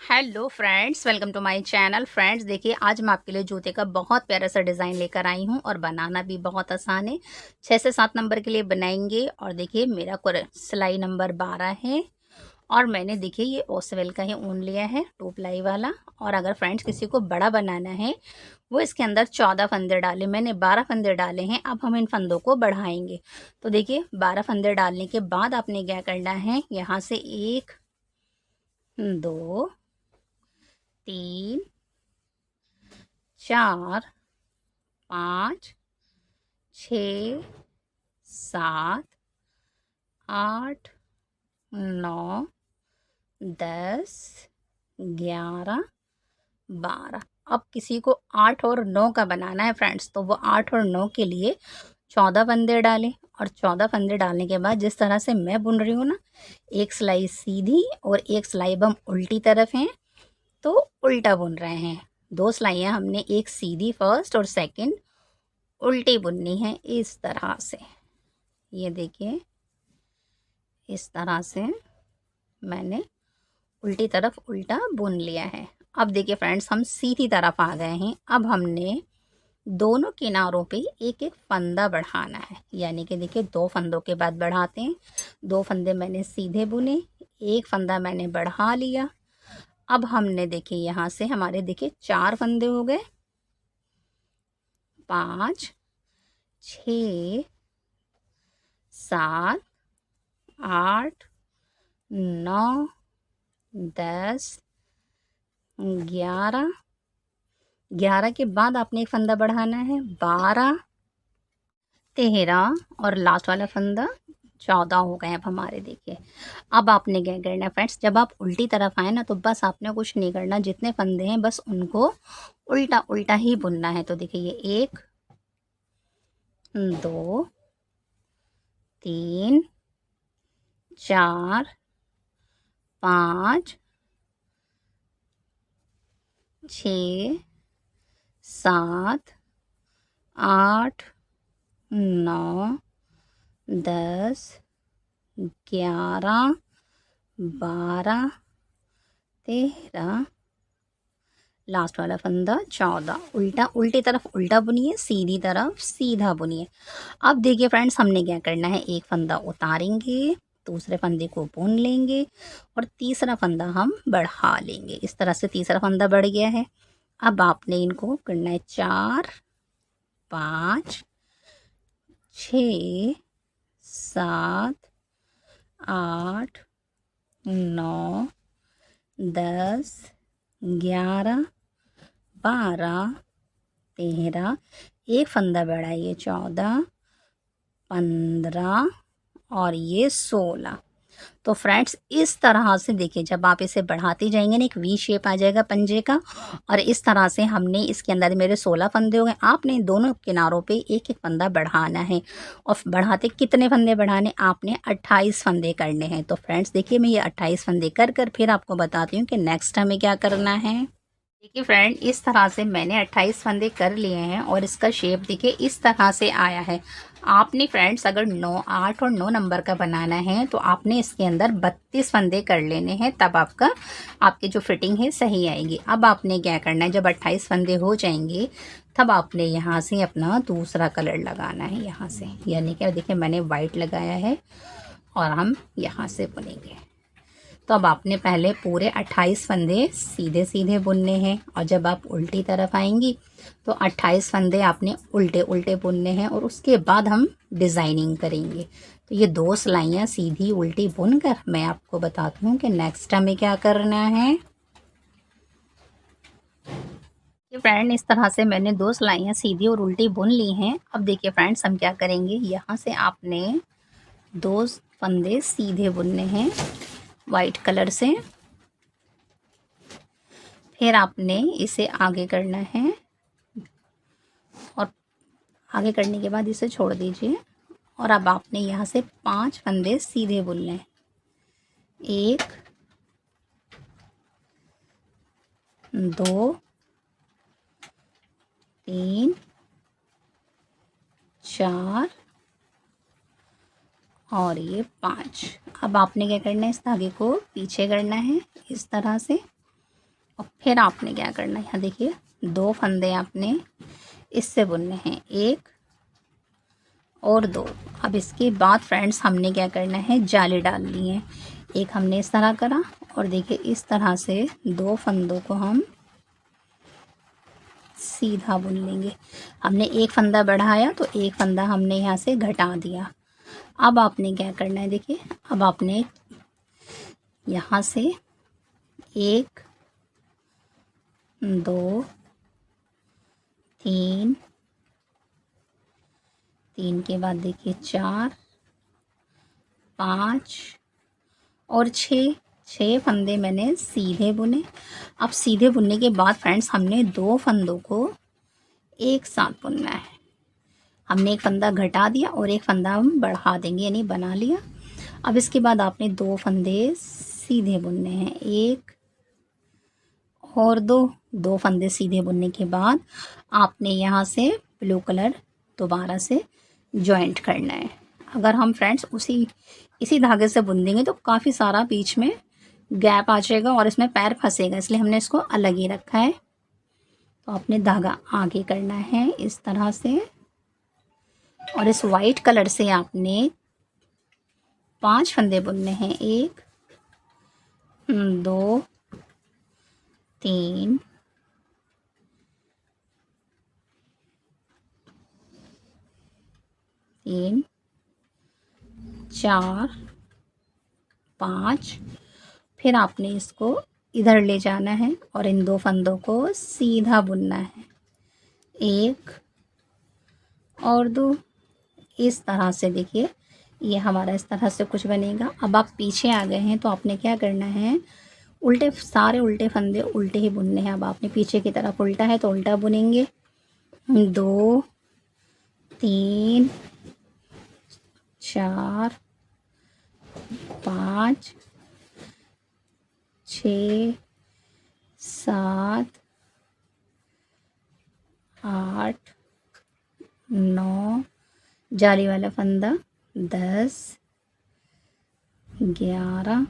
Hello friends, welcome to my channel. Friends देखिए, आज मैं आपके लिए जूते का बहुत प्यारा सा डिज़ाइन लेकर आई हूँ और बनाना भी बहुत आसान है। 6 से 7 नंबर के लिए बनाएंगे। और देखिए, मेरा सिलाई नंबर 12 है और मैंने देखिए ये ओसवेल का ही ऊन लिया है, 2 प्लाई वाला। और अगर फ्रेंड्स किसी को बड़ा बनाना है, वो इसके अंदर 14 फंदे डाले, मैंने 12 फंदे डाले हैं। अब हम इन फंदों को बढ़ाएंगे। तो देखिए, 12 फंदे डालने के बाद आपने क्या करना है, यहाँ से 1 2 3 4 5 6 7 8 9 10 11 12। अब किसी को 8 और 9 का बनाना है फ्रेंड्स, तो वो 8 और 9 के लिए 14 फंदे डालें। और 14 फंदे डालने के बाद जिस तरह से मैं बुन रही हूँ ना, एक सिलाई सीधी और एक सिलाई अब हम उल्टी तरफ हैं तो उल्टा बुन रहे हैं। 2 सिलाइयाँ हमने, एक सीधी फर्स्ट और सेकंड उल्टी बुननी है इस तरह से। ये देखिए, इस तरह से मैंने उल्टी तरफ उल्टा बुन लिया है। अब देखिए फ्रेंड्स, हम सीधी तरफ आ गए हैं। अब हमने दोनों किनारों पे एक एक फंदा बढ़ाना है, यानी कि देखिए 2 फंदों के बाद बढ़ाते हैं। 2 फंदे मैंने सीधे बुने, एक फंदा मैंने बढ़ा लिया। अब हमने देखिए यहाँ से हमारे देखिए 4 फंदे हो गए, 5 6 7 8 9 10 11। 11 के बाद आपने एक फंदा बढ़ाना है, 12 13 और लास्ट वाला फंदा 14 हो गए अब हमारे। देखिए, अब आपने क्या करना है फ्रेंड्स, जब आप उल्टी तरफ आए ना, तो बस आपने कुछ नहीं करना, जितने फंदे हैं बस उनको उल्टा उल्टा ही बुनना है। तो देखिए, ये 1 2 3 4 5 6 7 8 9 10 11 12 13, लास्ट वाला फंदा 14। उल्टा उल्टी तरफ उल्टा बुनिए, सीधी तरफ सीधा बुनिए। अब देखिए फ्रेंड्स, हमने क्या करना है, एक फंदा उतारेंगे, दूसरे फंदे को बुन लेंगे और तीसरा फंदा हम बढ़ा लेंगे। इस तरह से तीसरा फंदा बढ़ गया है। अब आपने इनको करना है 4 5 6 7 8 9 10 11 12 13, एक फंदा बढ़ाइए 14 15 और ये 16। तो फ्रेंड्स, इस तरह से देखिए, जब आप इसे बढ़ाते जाएंगे ना, एक वी शेप आ जाएगा पंजे का। और इस तरह से हमने इसके अंदर मेरे 16 फंदे हो गए। आपने दोनों किनारों पे एक एक फंदा बढ़ाना है। और बढ़ाते कितने फंदे बढ़ाने, आपने 28 फंदे करने हैं। तो फ्रेंड्स देखिए, मैं ये 28 फंदे कर फिर आपको बताती हूँ कि नेक्स्ट हमें क्या करना है। देखिए फ्रेंड, इस तरह से मैंने 28 फंदे कर लिए हैं और इसका शेप देखिए इस तरह से आया है। आपने फ्रेंड्स अगर 8 और 9 नंबर का बनाना है, तो आपने इसके अंदर 32 फंदे कर लेने हैं, तब आपकी जो फिटिंग है सही आएगी। अब आपने क्या करना है, जब 28 फंदे हो जाएंगे, तब आपने यहाँ से अपना दूसरा कलर लगाना है, यहाँ से, यानी कि देखिए मैंने वाइट लगाया है और हम यहाँ से बुनेंगे। तो अब आपने पहले पूरे 28 फंदे सीधे सीधे बुनने हैं और जब आप उल्टी तरफ आएंगी तो 28 फंदे आपने उल्टे उल्टे बुनने हैं और उसके बाद हम डिज़ाइनिंग करेंगे। तो ये 2 सिलाइयाँ सीधी उल्टी बुनकर मैं आपको बताती हूँ कि नेक्स्ट हमें क्या करना है। फ्रेंड इस तरह से मैंने 2 सिलाइयाँ सीधी और उल्टी बुन ली हैं। अब देखिए फ्रेंड्स हम क्या करेंगे, यहाँ से आपने 2 फंदे सीधे बुनने हैं वाइट कलर से। फिर आपने इसे आगे करना है और आगे करने के बाद इसे छोड़ दीजिए। और अब आपने यहाँ से 5 फंदे सीधे बुनने हैं। 1 2 3 4 और ये 5। अब आपने क्या करना है, इस धागे को पीछे करना है इस तरह से। और फिर आपने क्या करना है, यहाँ देखिए 2 फंदे आपने इससे बुनने हैं, 1 और 2। अब इसके बाद फ्रेंड्स हमने क्या करना है, जाली डालनी है। एक हमने इस तरह करा और देखिए इस तरह से 2 फंदों को हम सीधा बुन लेंगे। हमने एक फंदा बढ़ाया तो एक फंदा हमने यहाँ से घटा दिया। अब आपने क्या करना है, देखिए अब आपने यहाँ से 1 2 3 3 के बाद देखिए 4 5 और 6 फंदे मैंने सीधे बुने। अब सीधे बुनने के बाद फ्रेंड्स हमने 2 फंदों को एक साथ बुनना है। हमने एक फंदा घटा दिया और एक फंदा हम बढ़ा देंगे, यानी बना लिया। अब इसके बाद आपने 2 फंदे सीधे बुनने हैं, 1 और 2 फंदे सीधे बुनने के बाद आपने यहाँ से ब्लू कलर दोबारा से जॉइंट करना है। अगर हम फ्रेंड्स इसी धागे से बुन देंगे तो काफ़ी सारा बीच में गैप आ जाएगा और इसमें पैर फंसेगा, इसलिए हमने इसको अलग ही रखा है। तो आपने धागा आगे करना है इस तरह से और इस वाइट कलर से आपने 5 फंदे बुनने हैं, 1 2 3 4 5। फिर आपने इसको इधर ले जाना है और इन 2 फंदों को सीधा बुनना है, 1 और 2। इस तरह से देखिए ये हमारा इस तरह से कुछ बनेगा। अब आप पीछे आ गए हैं तो आपने क्या करना है, सारे उल्टे फंदे उल्टे ही बुनने हैं। अब आपने पीछे की तरफ उल्टा है तो उल्टा बुनेंगे, 2 3 4 5 6 7 8 9 जाली वाला फंदा 10 11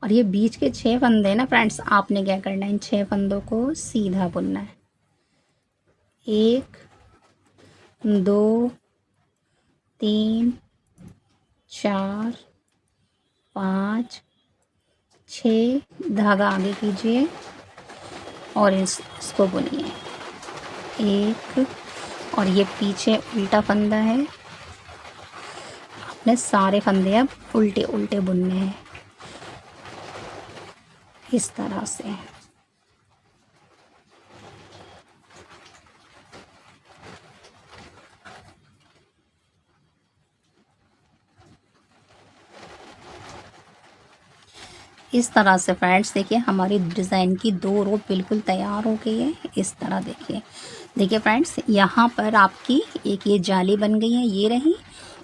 और ये बीच के 6 फंदे ना फ्रेंड्स, आपने क्या करना है, इन 6 फंदों को सीधा बुनना है, 1 2 3 4 5 6। धागा आगे कीजिए और इसको बुनिए, 1 और ये पीछे उल्टा फंदा है। आपने सारे फंदे अब उल्टे उल्टे बुनने हैं इस तरह से। इस तरह से फ्रेंड्स देखिए हमारी डिज़ाइन की 2 रो बिल्कुल तैयार हो गई है। इस तरह देखिए फ्रेंड्स, यहाँ पर आपकी एक ये जाली बन गई है, ये रही,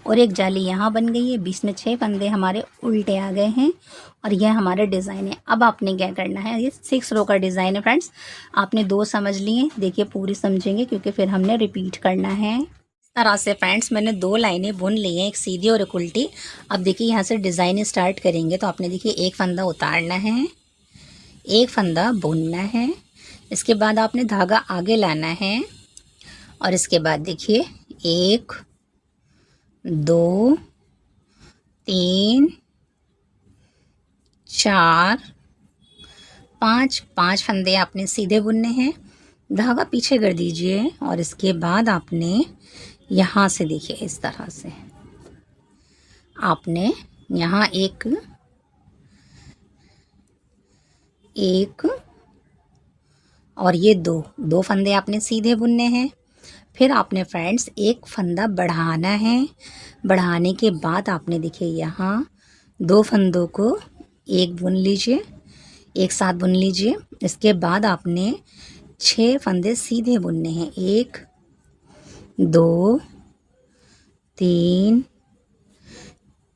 और एक जाली यहाँ बन गई है। बीच में 6 फंदे हमारे उल्टे आ गए हैं और यह हमारे डिज़ाइन है। अब आपने क्या करना है, ये 6 रो का डिज़ाइन है फ्रेंड्स। आपने 2 समझ लिए, देखिए पूरी समझेंगे क्योंकि फिर हमने रिपीट करना है। इस तरह से फ्रेंड्स मैंने 2 लाइनें बुन ली हैं, एक सीधी और एक उल्टी। अब देखिए यहाँ से डिज़ाइन स्टार्ट करेंगे तो आपने देखिए एक फंदा उतारना है, एक फंदा बुनना है, इसके बाद आपने धागा आगे लाना है और इसके बाद देखिए 1 2 3 4 5 फंदे आपने सीधे बुनने हैं, धागा पीछे कर दीजिए और इसके बाद आपने यहाँ से देखिए इस तरह से आपने यहाँ एक और ये दो फंदे आपने सीधे बुनने हैं। फिर आपने फ्रेंड्स एक फंदा बढ़ाना है। बढ़ाने के बाद आपने देखिए यहाँ 2 फंदों को एक बुन लीजिए, एक साथ बुन लीजिए। इसके बाद आपने 6 फंदे सीधे बुनने हैं। 1 2 3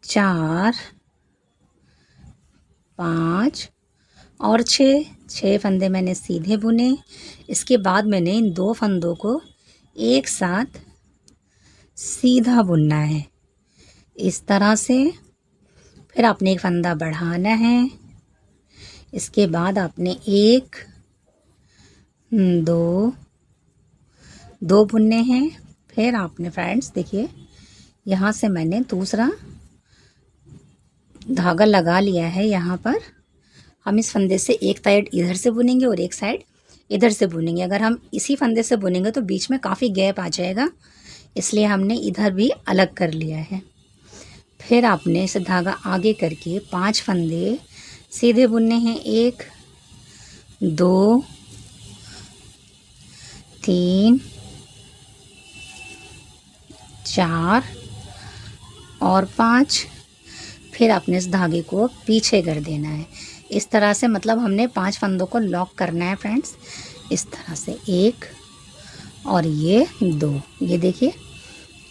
4 5 और 6 फंदे मैंने सीधे बुने। इसके बाद मैंने इन 2 फंदों को एक साथ सीधा बुनना है इस तरह से। फिर आपने एक फंदा बढ़ाना है। इसके बाद आपने 1 2 बुनने हैं। फिर आपने फ्रेंड्स देखिए यहाँ से मैंने दूसरा धागा लगा लिया है। यहाँ पर हम इस फंदे से एक साइड इधर से बुनेंगे और एक साइड इधर से बुनेंगे। अगर हम इसी फंदे से बुनेंगे तो बीच में काफ़ी गैप आ जाएगा, इसलिए हमने इधर भी अलग कर लिया है। फिर आपने इसे धागा आगे करके 5 फंदे सीधे बुनने हैं। 1 2 3 4 और 5। फिर आपने इस धागे को पीछे कर देना है इस तरह से। मतलब हमने 5 फंदों को लॉक करना है फ्रेंड्स इस तरह से। 1 और ये 2, ये देखिए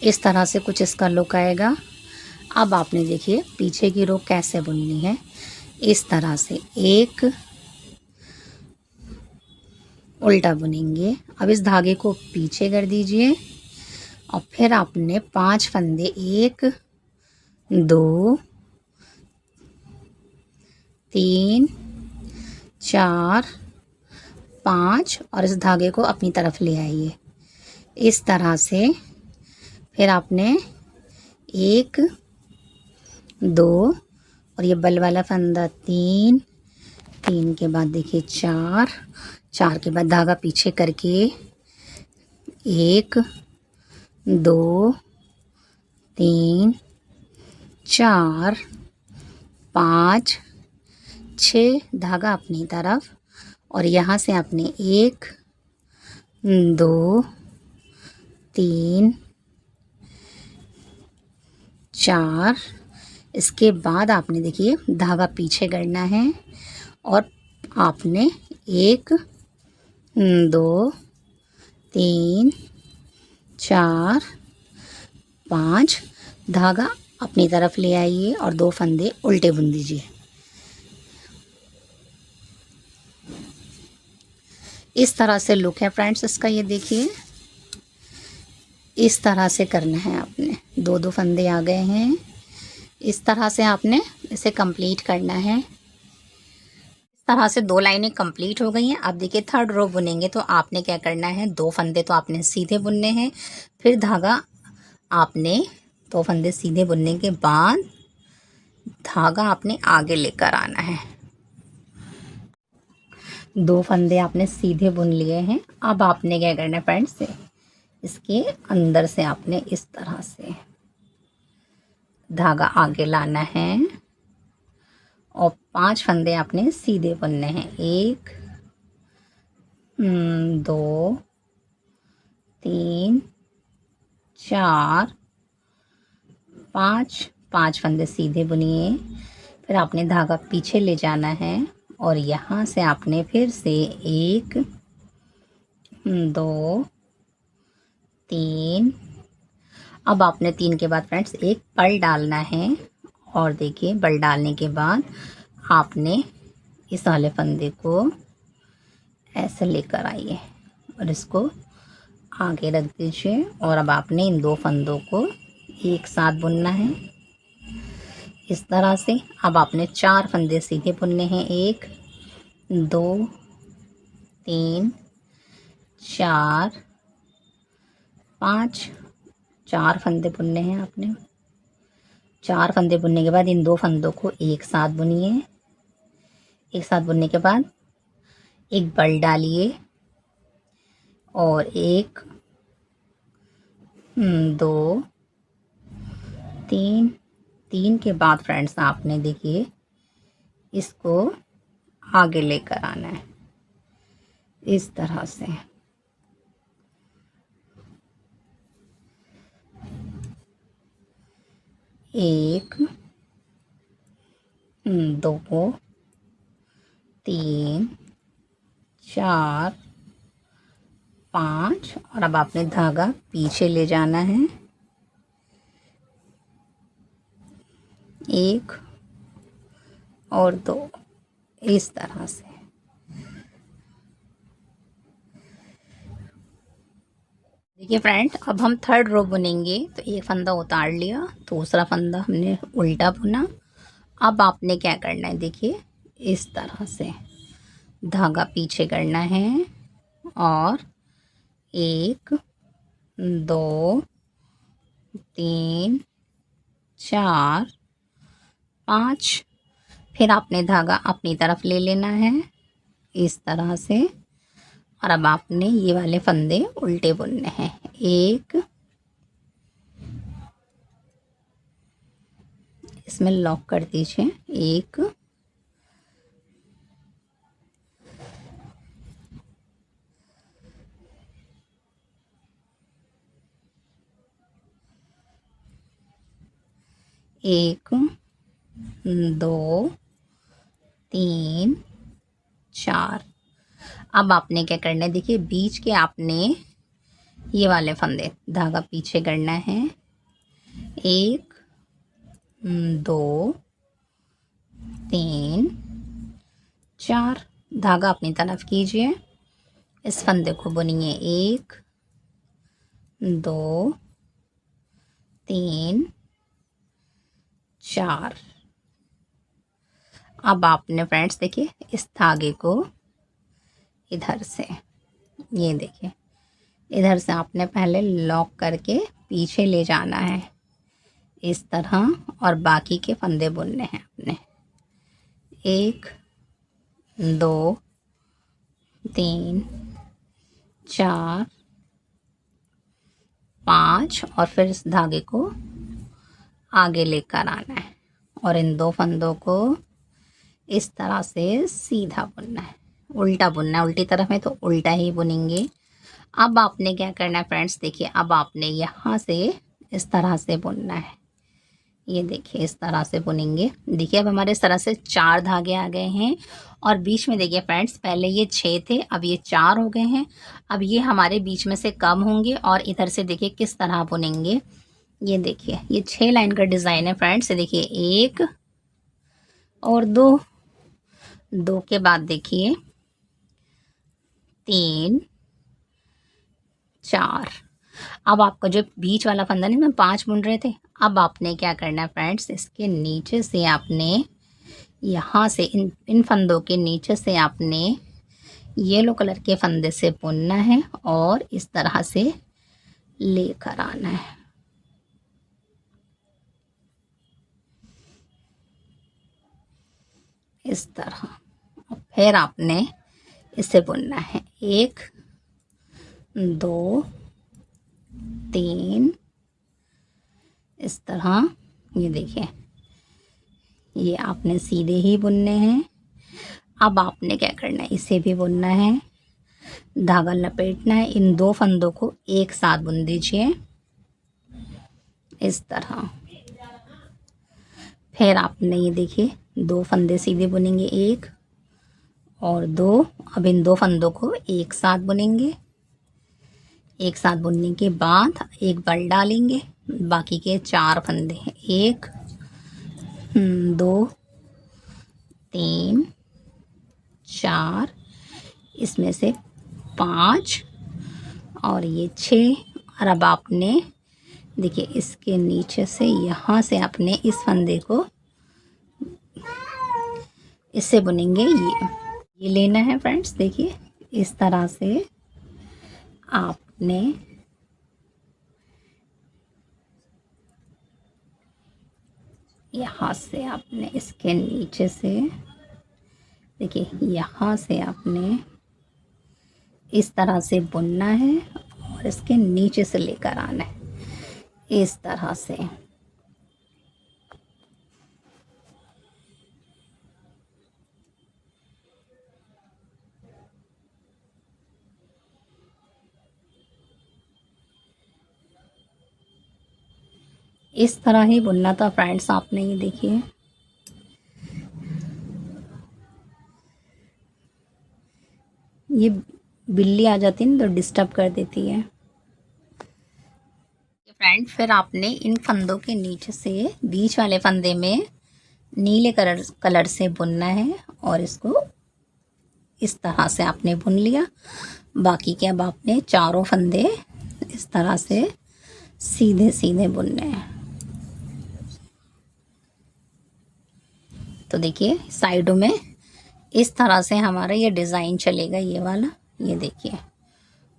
इस तरह से कुछ इसका लुक आएगा। अब आपने देखिए पीछे की रो कैसे बुननी है, इस तरह से एक उल्टा बुनेंगे। अब इस धागे को पीछे कर दीजिए और फिर आपने 5 फंदे 1 2 3 4 5 और इस धागे को अपनी तरफ ले आइए इस तरह से। फिर आपने 1 2 और ये बल वाला फंदा 3 के बाद देखिए 4 के बाद धागा पीछे करके 1 2 3 4 5 6 धागा अपनी तरफ और यहाँ से आपने 1 2 3 4। इसके बाद आपने देखिए धागा पीछे करना है और आपने 1 2 3 4 5 धागा अपनी तरफ ले आइए और 2 फंदे उल्टे बुन दीजिए। इस तरह से लुक है फ्रेंड्स इसका, ये देखिए इस तरह से करना है आपने। 2 फंदे आ गए हैं, इस तरह से आपने इसे कंप्लीट करना है। इस तरह से 2 लाइनें कंप्लीट हो गई हैं। अब देखिए थर्ड रो बुनेंगे तो आपने क्या करना है, 2 फंदे तो आपने सीधे बुनने हैं। फिर धागा आपने 2 फंदे सीधे बुनने के बाद धागा आपने आगे लेकर आना है। 2 फंदे आपने सीधे बुन लिए हैं। अब आपने क्या करना है फ्रेंड्स, इसके अंदर से आपने इस तरह से धागा आगे लाना है और 5 फंदे आपने सीधे बुनने हैं। 1 2 3 4 5 फंदे सीधे बुनिए। फिर आपने धागा पीछे ले जाना है और यहाँ से आपने फिर से 1 2 3। अब आपने 3 के बाद फ्रेंड्स एक बल डालना है और देखिए बल डालने के बाद आपने इस वाले फंदे को ऐसे लेकर आइए और इसको आगे रख दीजिए। और अब आपने इन 2 फंदों को एक साथ बुनना है इस तरह से। अब आपने 4 फंदे सीधे बुनने हैं। 1 2 3 4 5 4 फंदे बुनने हैं आपने। 4 फंदे बुनने के बाद इन 2 फंदों को एक साथ बुनिए। एक साथ बुनने के बाद एक बल डालिए और 1 2 3 3 के बाद फ्रेंड्स आपने देखिए इसको आगे लेकर आना है इस तरह से। 1 2 3 4 5 और अब आपने धागा पीछे ले जाना है 1 और 2 इस तरह से। देखिए फ्रेंड, अब हम थर्ड रो बुनेंगे। तो एक फंदा उतार लिया, दूसरा फंदा हमने उल्टा बुना। अब आपने क्या करना है, देखिए इस तरह से धागा पीछे करना है और 1 2 3 4 5 फिर आपने धागा अपनी तरफ ले लेना है इस तरह से। और अब आपने ये वाले फंदे उल्टे बुनने हैं। 1 इसमें लॉक कर दीजिए, 1 1 2 3 4। अब आपने क्या करना है, देखिए बीच के आपने ये वाले फंदे धागा पीछे करना है 1 2 3 4। धागा अपनी तरफ कीजिए, इस फंदे को बुनिए 1 2 3 4। अब आपने फ्रेंड्स देखिए इस धागे को इधर से, ये देखिए इधर से आपने पहले लॉक करके पीछे ले जाना है इस तरह और बाकी के फंदे बुनने हैं अपने 1 2 3 4 5 और फिर इस धागे को आगे लेकर आना है और इन 2 फंदों को इस तरह से सीधा बुनना है, उल्टा बुनना है। उल्टी तरफ में तो उल्टा ही बुनेंगे। अब आपने क्या करना है फ्रेंड्स, देखिए अब आपने यहाँ से इस तरह से बुनना है, ये देखिए इस तरह से बुनेंगे। देखिए अब हमारे इस तरह से 4 धागे आ गए हैं और बीच में देखिए फ्रेंड्स पहले ये 6 थे, अब ये 4 हो गए हैं। अब ये हमारे बीच में से कम होंगे और इधर से देखिए किस तरह बुनेंगे। ये देखिए ये 6 लाइन का डिज़ाइन है फ्रेंड्स। देखिए 1 और 2 2 के बाद देखिए 3 4। अब आपका जो बीच वाला फंदा नहीं, में 5 बुन रहे थे, अब आपने क्या करना है फ्रेंड्स, इसके नीचे से आपने यहाँ से इन फंदों के नीचे से आपने येलो कलर के फंदे से बुनना है और इस तरह से लेकर आना है इस तरह। और फिर आपने इसे बुनना है 1 2 3 इस तरह। ये देखिए ये आपने सीधे ही बुनने हैं। अब आपने क्या करना है, इसे भी बुनना है, धागा लपेटना है, इन 2 फंदों को एक साथ बुन दीजिए इस तरह। फिर आपने ये देखिए 2 फंदे सीधे बुनेंगे 1 और 2। अब इन 2 फंदों को एक साथ बुनेंगे, एक साथ बुनने के बाद एक बल डालेंगे, बाकी के 4 फंदे 1 2 3 4 इसमें से 5 और ये 6। और अब आपने देखिए इसके नीचे से यहाँ से अपने इस फंदे को इससे बुनेंगे। ये लेना है फ्रेंड्स। देखिए इस तरह से आपने यहाँ से आपने इसके नीचे से देखिए यहाँ से आपने इस तरह से बुनना है और इसके नीचे से लेकर आना है इस तरह से। इस तरह ही बुनना था फ्रेंड्स आपने। ये देखिए ये बिल्ली आ जाती है ना तो डिस्टर्ब कर देती है। फ्रेंड फिर आपने इन फंदों के नीचे से बीच वाले फंदे में नीले कलर से बुनना है और इसको इस तरह से आपने बुन लिया। बाकी के अब आपने चारों फंदे इस तरह से सीधे सीधे बुनने हैं। तो देखिए साइडों में इस तरह से हमारा ये डिज़ाइन चलेगा, ये वाला, ये देखिए।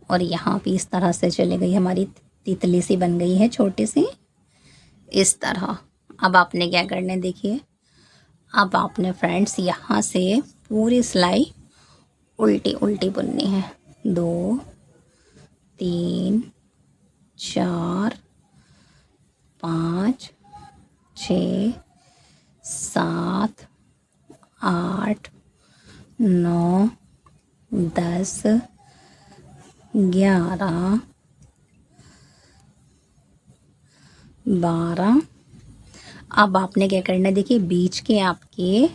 और यहाँ भी इस तरह से चलेगा। ये हमारी तितली सी बन गई है छोटी सी, इस तरह। अब आपने क्या करना है देखिए, अब आपने फ्रेंड्स यहाँ से पूरी सिलाई उल्टी उल्टी बुननी है। 2 3 4 5 6 7 8 9 10 11 12। अब आपने क्या करना है देखिए, बीच के आपके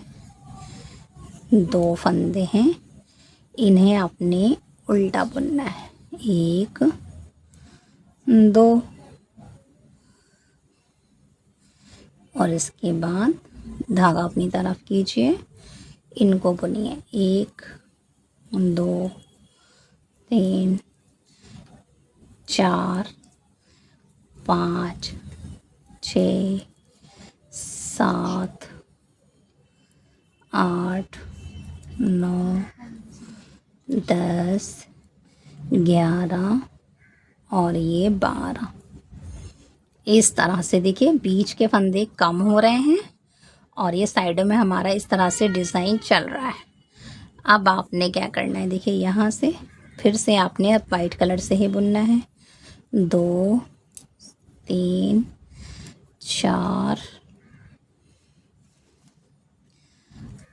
2 फंदे हैं, इन्हें आपने उल्टा बुनना है। 1 2 और इसके बाद धागा अपनी तरफ कीजिए, इनको बुनिए। 1 2 3 4 5 6 7 8 9 10 11 और ये 12। इस तरह से देखिए बीच के फंदे कम हो रहे हैं और ये साइडों में हमारा इस तरह से डिज़ाइन चल रहा है। अब आपने क्या करना है देखिए, यहाँ से फिर से आपने अब वाइट कलर से ही बुनना है। 2 3 4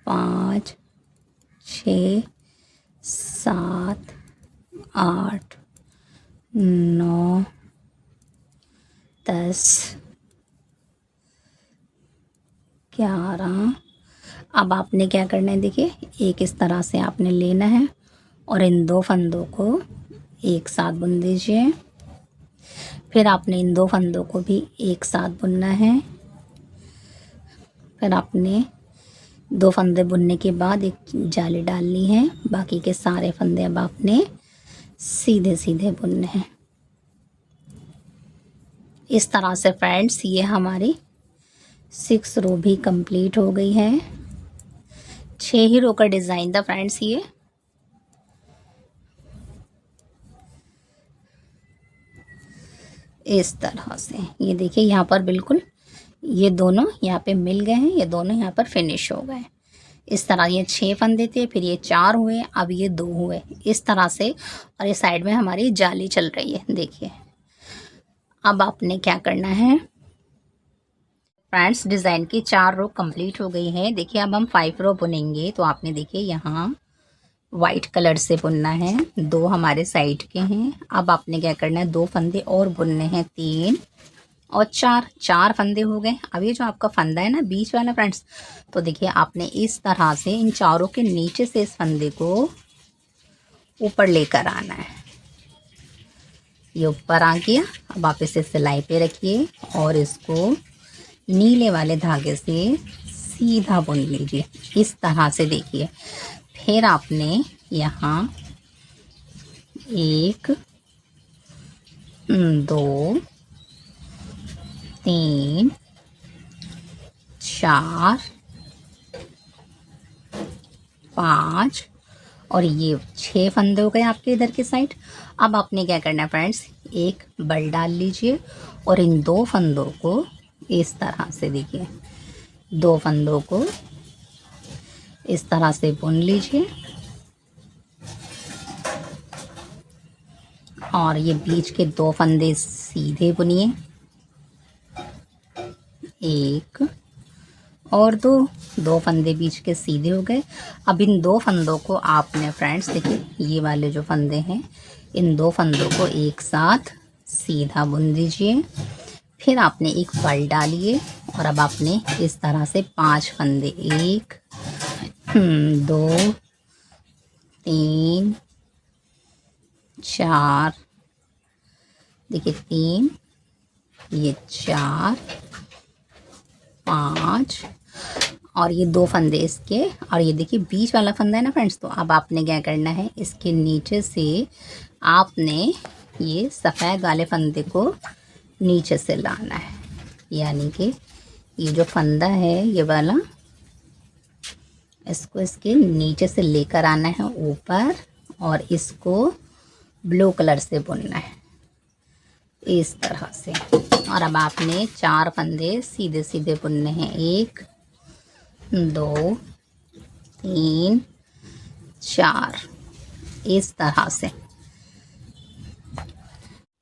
5 6 7 8 9 10 11। अब आपने क्या करना है देखिए, एक इस तरह से आपने लेना है और इन 2 फंदों को एक साथ बुन दीजिए। फिर आपने इन 2 फंदों को भी एक साथ बुनना है। फिर आपने 2 फंदे बुनने के बाद एक जाली डालनी है। बाकी के सारे फंदे अब आपने सीधे सीधे बुनने हैं। इस तरह से फ्रेंड्स ये हमारी 6 रो भी कंप्लीट हो गई है। 6 ही रो का डिज़ाइन था फ्रेंड्स ये। इस तरह से ये देखिए, यहाँ पर बिल्कुल ये दोनों यहाँ पे मिल गए हैं, ये दोनों यहाँ पर फिनिश हो गए। इस तरह ये 6 फंदे थे, फिर ये 4 हुए, अब ये 2 हुए, इस तरह से। और ये साइड में हमारी जाली चल रही है देखिए। अब आपने क्या करना है फ्रेंड्स, डिज़ाइन की 4 रो कंप्लीट हो गई है। देखिए अब हम 5 रो बुनेंगे। तो आपने देखिए यहाँ वाइट कलर से बुनना है। 2 हमारे साइड के हैं। अब आपने क्या करना है, 2 फंदे और बुनने हैं। 3 और 4 फंदे हो गए। अब ये जो आपका फंदा है ना बीच वाला फ्रेंड्स, तो देखिए आपने इस तरह से इन चारों के नीचे से इस फंदे को ऊपर लेकर आना है। ये ऊपर आ गया। अब आप इसे सिलाई पे रखिए और इसको नीले वाले धागे से सीधा बुन लीजिए इस तरह से देखिए। फिर आपने यहाँ 1 2 3 4 5 और ये 6 फंदे हो गए आपके इधर की साइड। अब आपने क्या करना है फ्रेंड्स, एक बल डाल लीजिए और इन 2 फंदों को इस तरह से देखिए, 2 फंदों को इस तरह से बुन लीजिए। और ये बीच के 2 फंदे सीधे बुनिए, 1 और 2 फंदे बीच के सीधे हो गए। अब इन 2 फंदों को आपने फ्रेंड्स देखिए, ये वाले जो फंदे हैं इन 2 फंदों को एक साथ सीधा बुन दीजिए। फिर आपने एक फल डालिए और अब आपने इस तरह से 5 फंदे, 1 2 3 4, देखिए 3, ये 4 5 और ये 2 फंदे इसके, और ये देखिए बीच वाला फंदा है ना फ्रेंड्स। तो अब आपने क्या करना है, इसके नीचे से आपने ये सफ़ेद वाले फंदे को नीचे से लाना है, यानी कि ये जो फंदा है ये वाला, इसको इसके नीचे से लेकर आना है ऊपर और इसको ब्लू कलर से बुनना है इस तरह से। और अब आपने 4 फंदे सीधे सीधे बुनने हैं, 1 2 3 4 इस तरह से।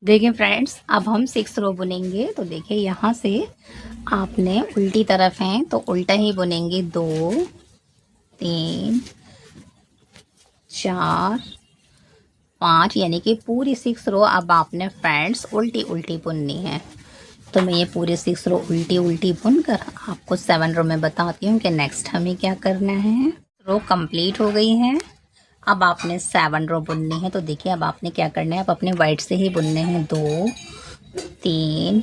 देखिए फ्रेंड्स, अब हम 6 रो बुनेंगे। तो देखिए यहाँ से आपने उल्टी तरफ हैं तो उल्टा ही बुनेंगे, 2 3 4 5, यानी कि पूरी 6 रो अब आपने फ्रेंड्स उल्टी उल्टी बुननी है। तो मैं ये पूरे 6 रो उल्टी उल्टी बुन कर आपको 7 रो में बताती हूँ कि नेक्स्ट हमें क्या करना है। रो कंप्लीट हो गई है, अब आपने 7 रो बुननी है। तो देखिए अब आपने क्या करना है, अब अपने वाइट से ही बुनने हैं, 2 3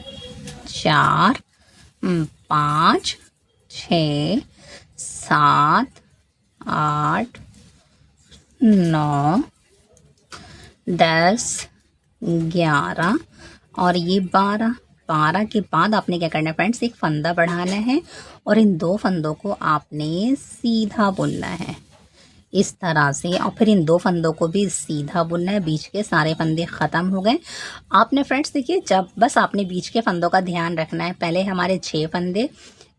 4 5 6 7 8 9 10 11 और ये 12। 12 के बाद आपने क्या करना है फ्रेंड्स, एक फंदा बढ़ाना है और इन 2 फंदों को आपने सीधा बुनना है इस तरह से, और फिर इन 2 फंदों को भी सीधा बुनना है। बीच के सारे फंदे ख़त्म हो गए। आपने फ्रेंड्स देखिए, जब बस आपने बीच के फंदों का ध्यान रखना है। पहले हमारे 6 फंदे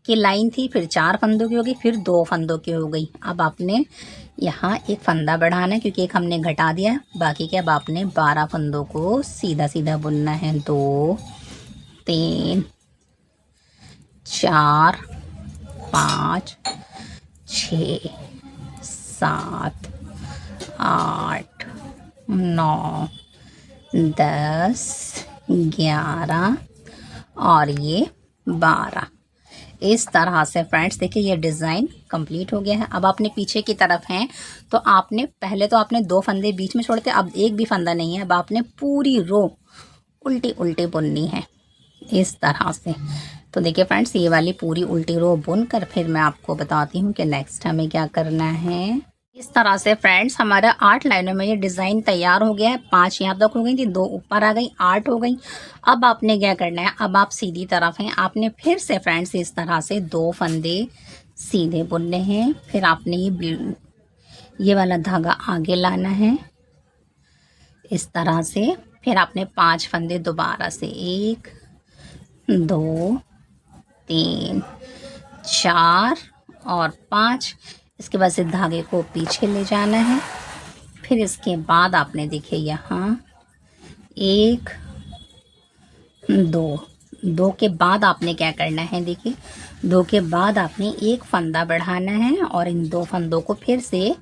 की लाइन थी, फिर 4 फंदों की हो गई, फिर 2 फंदों की हो गई। अब आपने यहाँ एक फंदा बढ़ाना है क्योंकि एक हमने घटा दिया है, बाकी के अब आपने 12 फंदों को सीधा सीधा बुनना है। 2 3 4 5 6 7 8 9 10 11 और ये 12 इस तरह से फ्रेंड्स। देखिए ये डिज़ाइन कंप्लीट हो गया है। अब आपने पीछे की तरफ हैं तो आपने पहले तो आपने 2 फंदे बीच में छोड़ते, अब एक भी फंदा नहीं है। अब आपने पूरी रो उल्टी उल्टी बुननी है इस तरह से। तो देखिए फ्रेंड्स, ये वाली पूरी उल्टी रो बुन कर फिर मैं आपको बताती हूँ कि नेक्स्ट हमें क्या करना है। इस तरह से फ्रेंड्स हमारा 8 लाइनों में ये डिज़ाइन तैयार हो गया है। 5 यहाँ तक हो गई थी, 2 ऊपर आ गई, 8 हो गई। अब आपने क्या करना है, अब आप सीधी तरफ हैं, आपने फिर से फ्रेंड्स इस तरह से 2 फंदे सीधे बुनने हैं। फिर आपने ये वाला धागा आगे लाना है इस तरह से। फिर आपने 5 फंदे दोबारा से, 1 2 3 4 और 5। इसके बाद से धागे को पीछे ले जाना है। फिर इसके बाद आपने देखिए यहाँ 1 2 के बाद आपने क्या करना है, देखिए 2 के बाद आपने एक फंदा बढ़ाना है और इन 2 फंदों को फिर से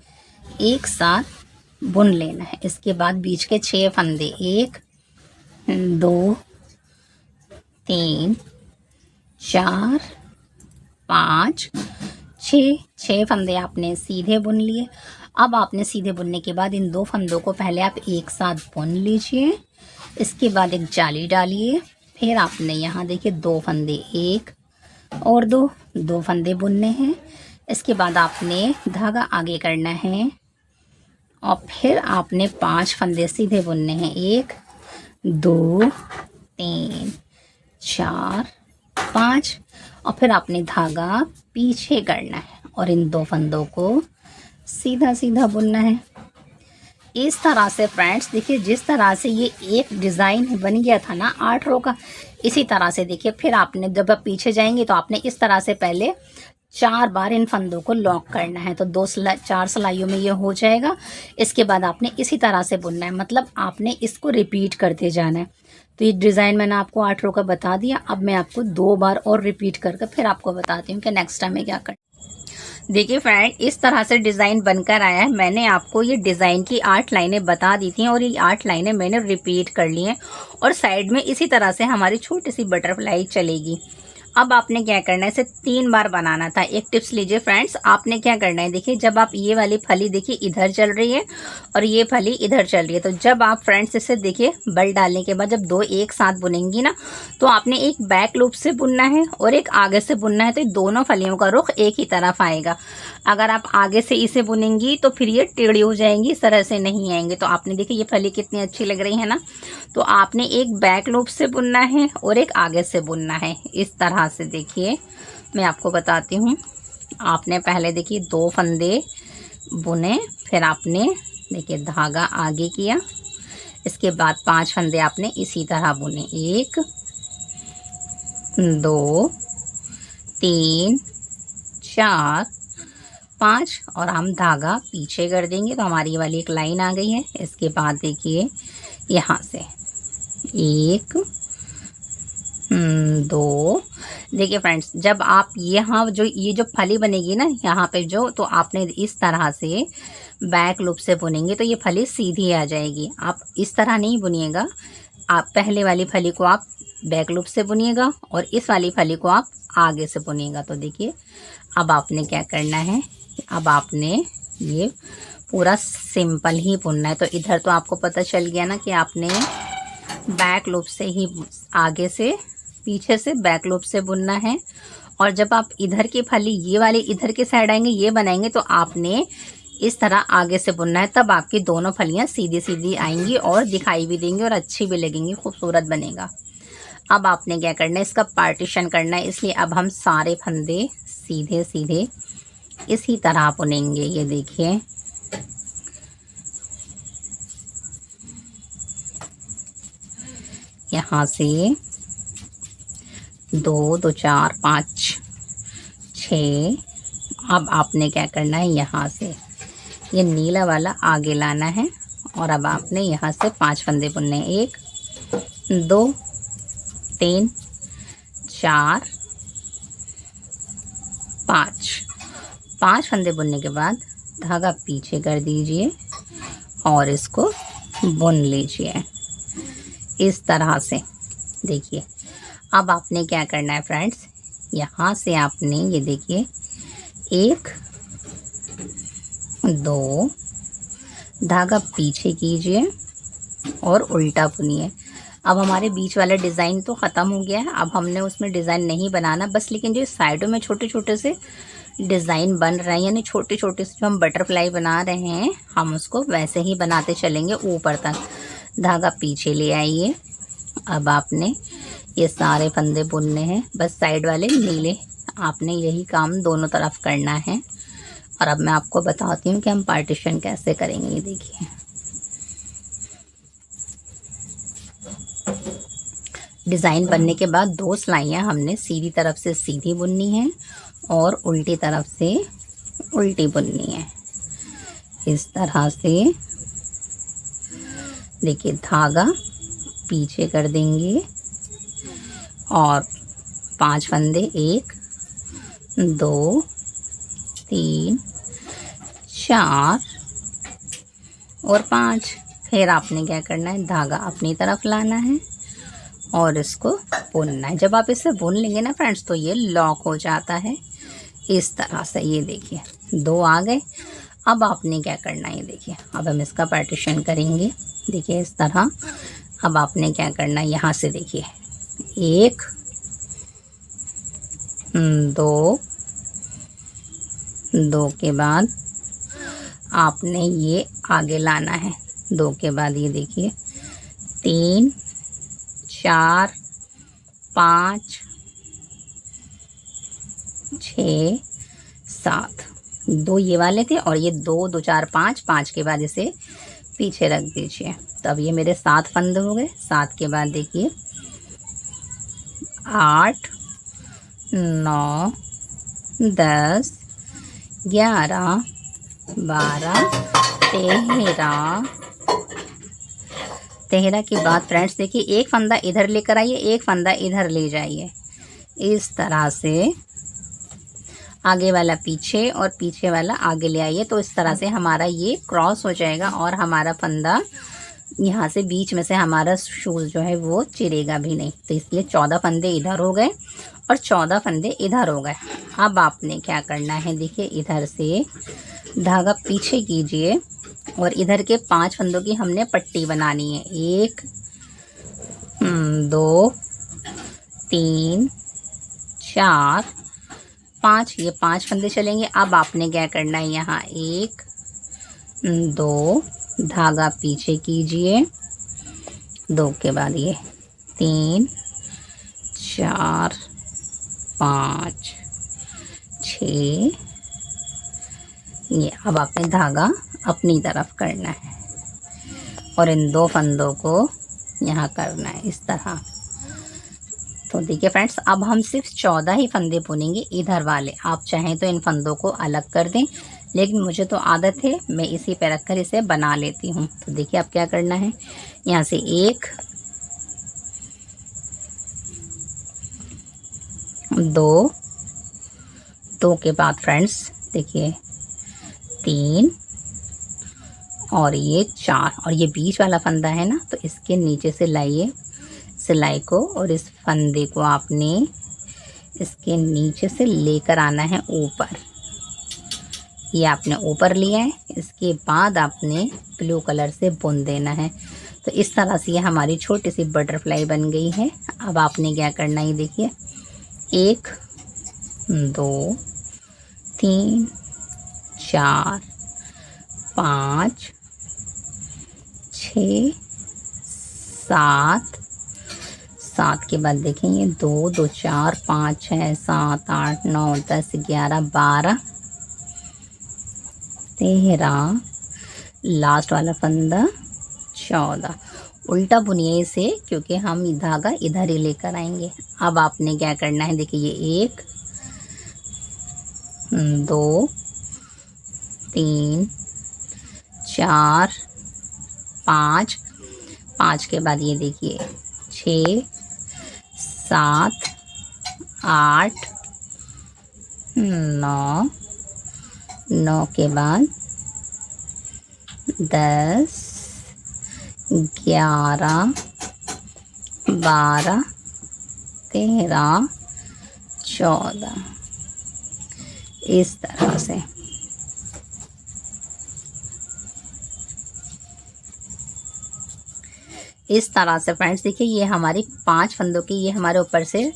एक साथ बुन लेना है। इसके बाद बीच के 6 फंदे, 1 2 3 4 5 6 फंदे आपने सीधे बुन लिए। अब आपने सीधे बुनने के बाद इन 2 फंदों को पहले आप एक साथ बुन लीजिए। इसके बाद एक जाली डालिए। फिर आपने यहाँ देखिए 2 फंदे, 1 और 2 फंदे बुनने हैं। इसके बाद आपने धागा आगे करना है और फिर आपने 5 फंदे सीधे बुनने हैं, 1 2 3 4 5 और फिर आपने धागा पीछे करना है और इन 2 फंदों को सीधा सीधा बुनना है इस तरह से। फ्रेंड्स देखिए, जिस तरह से ये एक डिज़ाइन बन गया था ना 8 रो का, इसी तरह से देखिए फिर आपने जब आप पीछे जाएंगे तो आपने इस तरह से पहले 4 बार इन फंदों को लॉक करना है। तो 4 सिलाइयों में ये हो जाएगा। इसके बाद आपने इसी तरह से बुनना है, मतलब आपने इसको रिपीट करते जाना है। तो ये डिज़ाइन मैंने आपको 8 रो का बता दिया। अब मैं आपको 2 बार और रिपीट करके फिर आपको बताती हूँ कि नेक्स्ट टाइम में क्या करना। देखिए फ्रेंड, इस तरह से डिज़ाइन बनकर आया है। मैंने आपको ये डिज़ाइन की 8 लाइनें बता दी थी और ये 8 लाइनें मैंने रिपीट कर ली हैं और साइड में इसी तरह से हमारी छोटी सी बटरफ्लाई चलेगी। अब आपने क्या करना है, इसे 3 बार बनाना था। एक टिप्स लीजिए फ्रेंड्स, आपने क्या करना है, देखिए जब आप ये वाली फली देखिए इधर चल रही है और ये फली इधर चल रही है, तो जब आप फ्रेंड्स इसे देखिए बल डालने के बाद जब 2 एक साथ बुनेंगी ना, तो आपने एक बैक लूप से बुनना है और एक आगे से बुनना है, तो दोनों फलियों का रुख एक ही तरफ आएगा। अगर आप आगे से इसे बुनेंगी तो फिर ये टेढ़ी हो जाएंगी, इस तरह से नहीं आएंगे। तो आपने देखिए ये फली कितनी अच्छी लग रही है ना, तो आपने एक बैक लूप से बुनना है और एक आगे से बुनना है। इस तरह से देखिए मैं आपको बताती हूँ। आपने पहले देखिए 2 फंदे बुने, फिर आपने देखिए धागा आगे किया, इसके बाद 5 फंदे आपने इसी तरह बुने, 1 2 3 4 5 और हम धागा पीछे कर देंगे तो हमारी ये वाली एक लाइन आ गई है। इसके बाद देखिए यहाँ से 1 2, देखिए फ्रेंड्स जब आप यहाँ जो ये जो फली बनेगी ना यहाँ पे जो, तो आपने इस तरह से बैक लूप से बुनेंगे तो ये फली सीधी आ जाएगी। आप इस तरह नहीं बुनिएगा, आप पहले वाली फली को आप बैक लूप से बुनिएगा और इस वाली फली को आप आगे से बुनिएगा। तो देखिए अब आपने क्या करना है, अब आपने ये पूरा सिंपल ही बुनना है। तो इधर तो आपको पता चल गया ना कि आपने बैक लूप से ही आगे से पीछे से बैक लूप से बुनना है, और जब आप इधर की फली ये वाली इधर के साइड आएंगे ये बनाएंगे तो आपने इस तरह आगे से बुनना है, तब आपकी दोनों फलियां सीधी सीधी आएंगी और दिखाई भी देंगी और अच्छी भी लगेंगी, खूबसूरत बनेगा। अब आपने क्या करना है, इसका पार्टीशन करना है, इसलिए अब हम सारे फंदे सीधे सीधे इसी तरह बुनेंगे। ये देखिए यहाँ से 2 2 4 5 6। अब आपने क्या करना है, यहाँ से ये नीला वाला आगे लाना है और अब आपने यहाँ से 5 फंदे बुनने, 1 2 3 4 5 फंदे बुनने के बाद धागा पीछे कर दीजिए और इसको बुन लीजिए इस तरह से। देखिए अब आपने क्या करना है फ्रेंड्स, यहाँ से आपने ये देखिए 1 2 धागा पीछे कीजिए और उल्टा बुनिए। अब हमारे बीच वाला डिज़ाइन तो ख़त्म हो गया है, अब हमने उसमें डिज़ाइन नहीं बनाना बस, लेकिन जो साइडों में छोटे छोटे से डिज़ाइन बन रहे हैं, यानी छोटे छोटे से जो हम बटरफ्लाई बना रहे हैं हम उसको वैसे ही बनाते चलेंगे ऊपर तक। धागा पीछे ले आइए। अब आपने ये सारे फंदे बुनने हैं, बस साइड वाले नीले, आपने यही काम दोनों तरफ करना है। और अब मैं आपको बताती हूँ कि हम पार्टीशन कैसे करेंगे। ये देखिए डिज़ाइन बनने के बाद 2 सिलाइयाँ हमने सीधी तरफ से सीधी बुननी है और उल्टी तरफ से उल्टी बुननी है। इस तरह से देखिए धागा पीछे कर देंगे और 5 फंदे 1 2 3 4 और 5। फिर आपने क्या करना है, धागा अपनी तरफ लाना है और इसको बुनना है। जब आप इसे बुन लेंगे ना फ्रेंड्स तो ये लॉक हो जाता है इस तरह से। ये देखिए 2 आ गए। अब आपने क्या करना है, ये देखिए अब हम इसका पार्टीशन करेंगे। देखिए इस तरह। अब आपने क्या करना है, यहाँ से देखिए 1 2 के बाद आपने ये आगे लाना है, 2 के बाद ये देखिए 3 4 5 6 7। 2 ये वाले थे और ये 2 2 4 5 के बाद इसे पीछे रख दीजिए। तो अब ये मेरे 7 फंदे हो गए। 7 के बाद देखिए 8 9 10 11 12 13 के बाद फ्रेंड्स देखिए एक फंदा इधर लेकर आइए, एक फंदा इधर ले जाइए। इस तरह से आगे वाला पीछे और पीछे वाला आगे ले आइए। तो इस तरह से हमारा ये क्रॉस हो जाएगा और हमारा फंदा यहाँ से बीच में से हमारा शूल जो है वो चिरेगा भी नहीं। तो इसलिए 14 फंदे इधर हो गए और 14 फंदे इधर हो गए। अब आपने क्या करना है, देखिए इधर से धागा पीछे कीजिए और इधर के 5 फंदों की हमने पट्टी बनानी है। 1 2 3 4 5, ये 5 फंदे चलेंगे। अब आपने क्या करना है, यहाँ 1 2 धागा पीछे कीजिए, 2 के बाद ये 3 4 5 6, ये अब आपने धागा अपनी तरफ करना है और इन 2 फंदों को यहाँ करना है इस तरह। तो देखिए फ्रेंड्स, अब हम सिर्फ 14 ही फंदे बुनेंगे इधर वाले। आप चाहें तो इन फंदों को अलग कर दें, लेकिन मुझे तो आदत है, मैं इसी पे रखकर इसे बना लेती हूँ। तो देखिए अब क्या करना है, यहाँ से 1 2 2 के बाद फ्रेंड्स देखिए 3 और ये 4, और ये बीच वाला फंदा है ना, तो इसके नीचे से लाइए सिलाई को और इस फंदे को आपने इसके नीचे से लेकर आना है ऊपर। ये आपने ऊपर लिया है, इसके बाद आपने ब्लू कलर से बुन देना है। तो इस तरह से ये हमारी छोटी सी बटरफ्लाई बन गई है। अब आपने क्या करना है, देखिए 1 2 3 4 5 6 7 7 के बाद देखें ये 2 2 4 5 6 7 8 9 10 11 12 13, लास्ट वाला फंदा 14। उल्टा बुनिए इसे, क्योंकि हम धागा इधर ही लेकर आएंगे। अब आपने क्या करना है, देखिए ये 1 2 3 4 5, 5 के बाद ये देखिए 6 7 8 9, 9 के बाद 10 11 12 13 14, इस तरह से। इस तरह से फ्रेंड्स देखिए, ये हमारी 5 फंदों की ये हमारे ऊपर से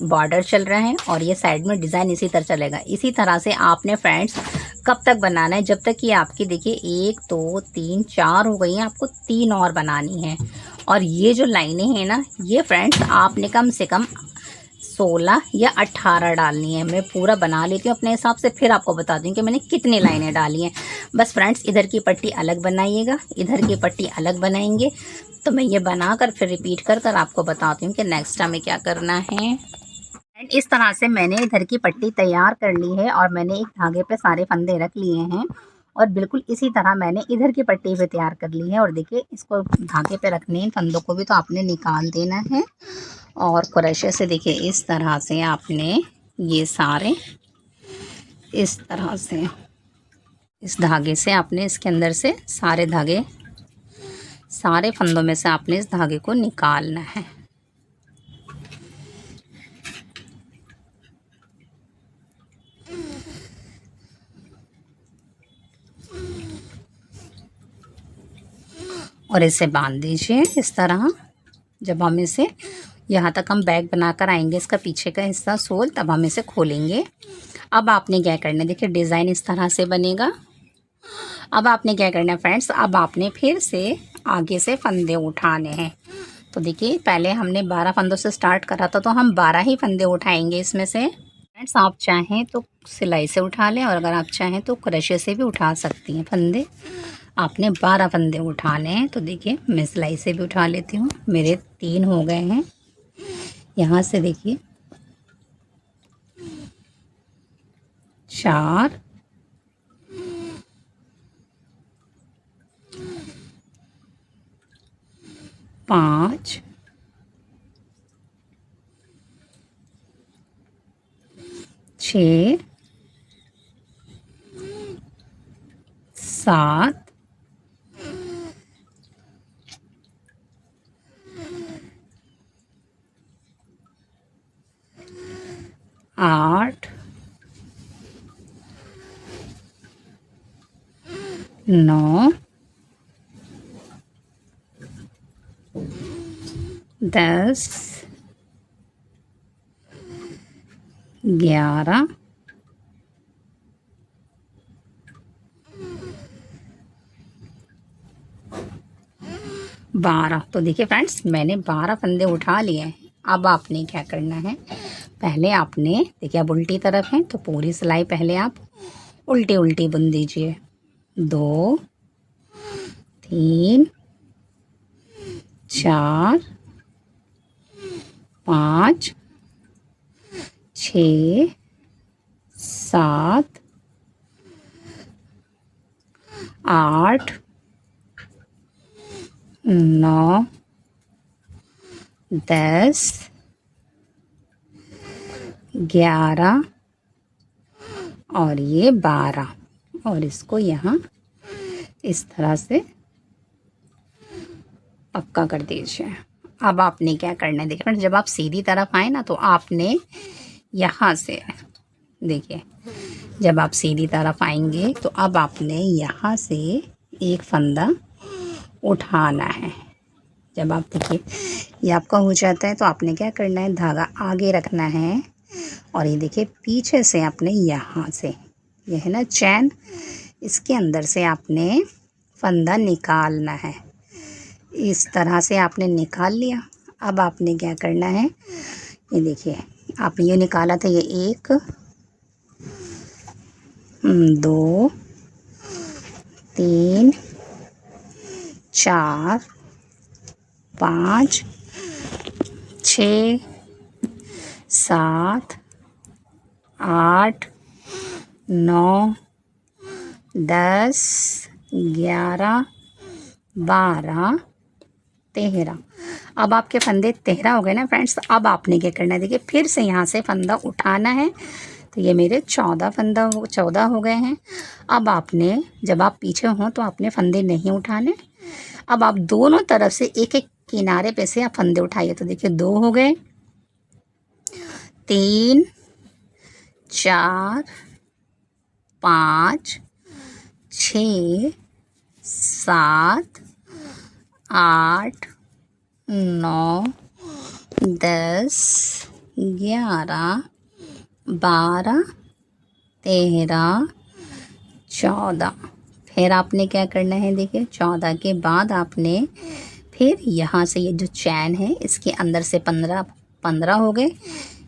बॉर्डर चल रहा है और ये साइड में डिज़ाइन इसी तरह चलेगा। इसी तरह से आपने फ्रेंड्स कब तक बनाना है, जब तक कि आपकी देखिए 1 2 3 4 हो गई हैं, आपको 3 और बनानी है। और ये जो लाइनें हैं ना, ये फ्रेंड्स आपने कम से कम 16 या 18 डालनी है। मैं पूरा बना लेती हूँ अपने हिसाब से, फिर आपको बता दूँ कि मैंने कितनी लाइनें डाली हैं। बस फ्रेंड्स इधर की पट्टी अलग बनाइएगा, इधर की पट्टी अलग बनाएंगे। तो मैं ये बनाकर फिर रिपीट कर कर आपको बताती हूँ कि नेक्स्ट हमें क्या करना है। एंड इस तरह से मैंने इधर की पट्टी तैयार कर ली है और मैंने एक धागे पे सारे फंदे रख लिए हैं और बिल्कुल इसी तरह मैंने इधर की पट्टी भी तैयार कर ली है। और देखिए इसको धागे पे रखने इन फंदों को भी तो आपने निकाल देना है और क्रोशे से देखिए इस तरह से आपने ये सारे इस तरह से इस धागे से आपने इसके अंदर से सारे धागे, सारे फंदों में से आपने इस धागे को निकालना है। और इसे बांध दीजिए इस तरह। जब हम इसे यहाँ तक हम बैग बनाकर आएंगे, इसका पीछे का हिस्सा सोल, तब हम इसे खोलेंगे। अब आपने क्या करना है, देखिए डिज़ाइन इस तरह से बनेगा। अब आपने क्या करना है फ्रेंड्स, अब आपने फिर से आगे से फंदे उठाने हैं। तो देखिए पहले हमने 12 फंदों से स्टार्ट करा था, तो हम 12 ही फंदे उठाएंगे इसमें से। फ्रेंड्स आप चाहें तो सिलाई से उठा लें और अगर आप चाहें तो क्रोशे से भी उठा सकती हैं फंदे। आपने 12 फंदे उठाने हैं। तो देखिए मैं सिलाई से भी उठा लेती हूँ, मेरे 3 हो गए हैं। यहाँ से देखिए 4 5 6 6 7 8 9 10 11 12। तो देखिए फ्रेंड्स, मैंने 12 फंदे उठा लिए हैं। अब आपने क्या करना है, पहले आपने देखिए अब उल्टी तरफ है तो पूरी सिलाई पहले आप उल्टी उल्टी बुन दीजिए। 2 3 4 5 6 7 8 9 10 11 और ये 12 और इसको यहाँ इस तरह से पक्का कर दीजिए। अब आपने क्या करना है, देखिए जब आप सीधी तरफ आए ना तो आपने यहाँ से देखिए, जब आप सीधी तरफ आएंगे तो अब आपने यहाँ से एक फंदा उठाना है। जब आप देखिए ये आपका हो जाता है तो आपने क्या करना है, धागा आगे रखना है और ये देखिए पीछे से आपने यहाँ से, ये है ना चैन, इसके अंदर से आपने फंदा निकालना है। इस तरह से आपने निकाल लिया। अब आपने क्या करना है, ये देखिए आपने ये निकाला था, ये 1 2 3 4 5 6 7 8 9 10 11 12 13। अब आपके फंदे 13 हो गए ना फ्रेंड्स। अब आपने क्या करना है, देखिए फिर से यहाँ से फंदा उठाना है। तो ये मेरे 14 हो गए हैं। अब आपने जब आप पीछे हों तो आपने फंदे नहीं उठाने। अब आप दोनों तरफ से एक एक किनारे पे से आप फंदे उठाइए। तो देखिए 2 हो गए, 3 4 5 6 7 8 9 10 11 12 13 14। फिर आपने क्या करना है, देखिए 14 के बाद आपने फिर यहाँ से ये जो चैन है इसके अंदर से 15 हो गए।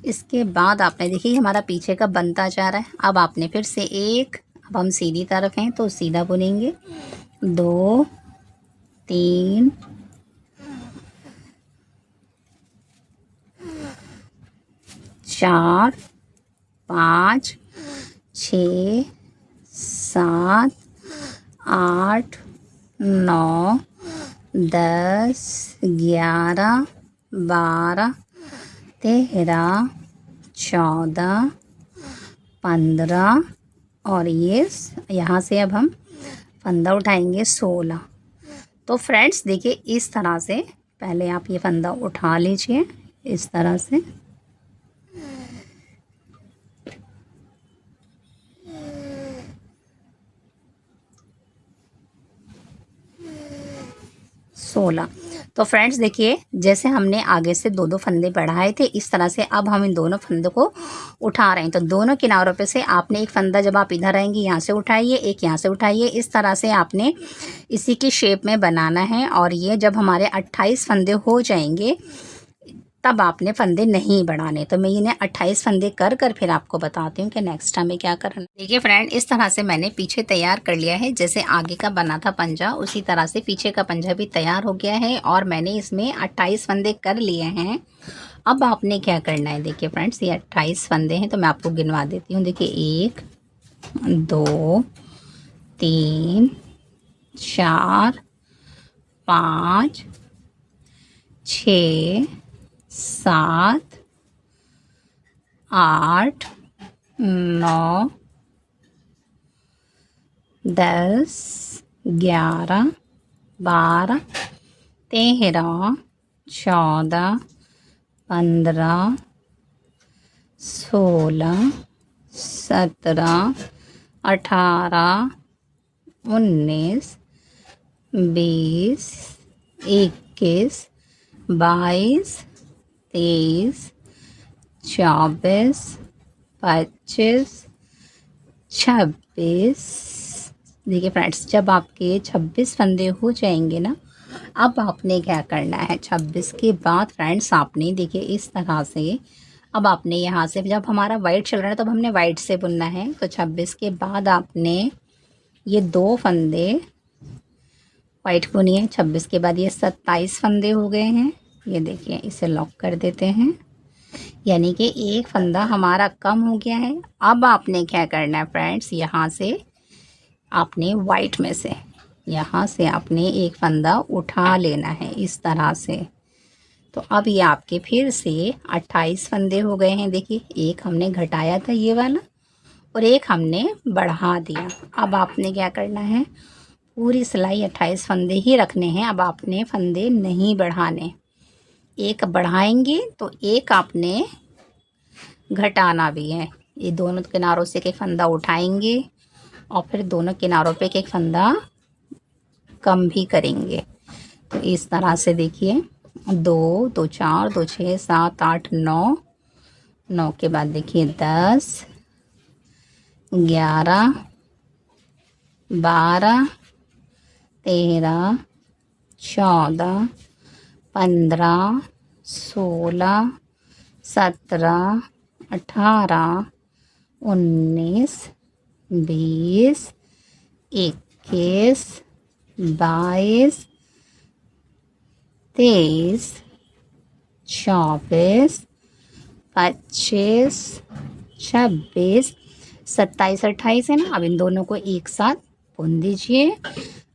इसके बाद आपने देखिए हमारा पीछे का बनता जा रहा है। अब आपने फिर से एक, अब हम सीधी तरफ हैं तो सीधा बुनेंगे। 2 3 4 5 6 7 8 9 10 11 12 13 14 15 और ये यहाँ से अब हम फंदा उठाएंगे 16। तो फ्रेंड्स देखिए इस तरह से पहले आप ये फंदा उठा लीजिए, इस तरह से। सोलह। तो फ्रेंड्स देखिए जैसे हमने आगे से 2 फंदे बढ़ाए थे, इस तरह से अब हम इन दोनों फंदों को उठा रहे हैं। तो दोनों किनारों पे से आपने एक फंदा जब आप इधर आएंगे यहाँ से उठाइए, एक यहाँ से उठाइए। इस तरह से आपने इसी की शेप में बनाना है। और ये जब हमारे 28 फंदे हो जाएंगे तब आपने फंदे नहीं बढ़ाने। तो मैं इन्हें 28 फंदे कर फिर आपको बताती हूँ कि नेक्स्ट हमें क्या करना। देखिए फ्रेंड इस तरह से मैंने पीछे तैयार कर लिया है। जैसे आगे का बना था पंजा उसी तरह से पीछे का पंजा भी तैयार हो गया है और मैंने इसमें 28 फंदे कर लिए हैं। अब आपने क्या करना है, देखिए फ्रेंड्स ये 28 फंदे हैं तो मैं आपको गिनवा देती हूँ। देखिए 1 2 3 4 5 6 7 8 9 10 11 12 13 14 15 16 17 18 19 20 21 22 23 24 25 26। देखिए फ्रेंड्स, जब आपके 26 फंदे हो जाएंगे ना, अब आपने क्या करना है, 26 के बाद फ्रेंड्स आपने देखिए इस तरह से, अब आपने यहाँ से जब हमारा वाइट चल रहा है तब हमने वाइट से बुनना है। तो 26 के बाद आपने ये 2 फंदे वाइट बुनिए। 26 के बाद ये 27 फंदे हो गए हैं। ये देखिए, इसे लॉक कर देते हैं, यानी कि एक फंदा हमारा कम हो गया है। अब आपने क्या करना है फ्रेंड्स, यहाँ से आपने वाइट में से यहाँ से आपने एक फंदा उठा लेना है इस तरह से। तो अब ये आपके फिर से 28 फंदे हो गए हैं। देखिए, एक हमने घटाया था ये वाला और एक हमने बढ़ा दिया। अब आपने क्या करना है, पूरी सिलाई 28 फंदे ही रखने हैं। अब आपने फंदे नहीं बढ़ाने, एक बढ़ाएंगे तो एक आपने घटाना भी है। ये दोनों किनारों से एक फंदा उठाएंगे और फिर दोनों किनारों पे एक फंदा कम भी करेंगे। तो इस तरह से देखिए, 2 2 4 2 6 7 8 9, 9 के बाद देखिए 10 11 12 13 14 15 16 17 18 19 20 21 22 23 24 25 26 27 28 है ना। अब इन दोनों को एक साथ बुन दीजिए।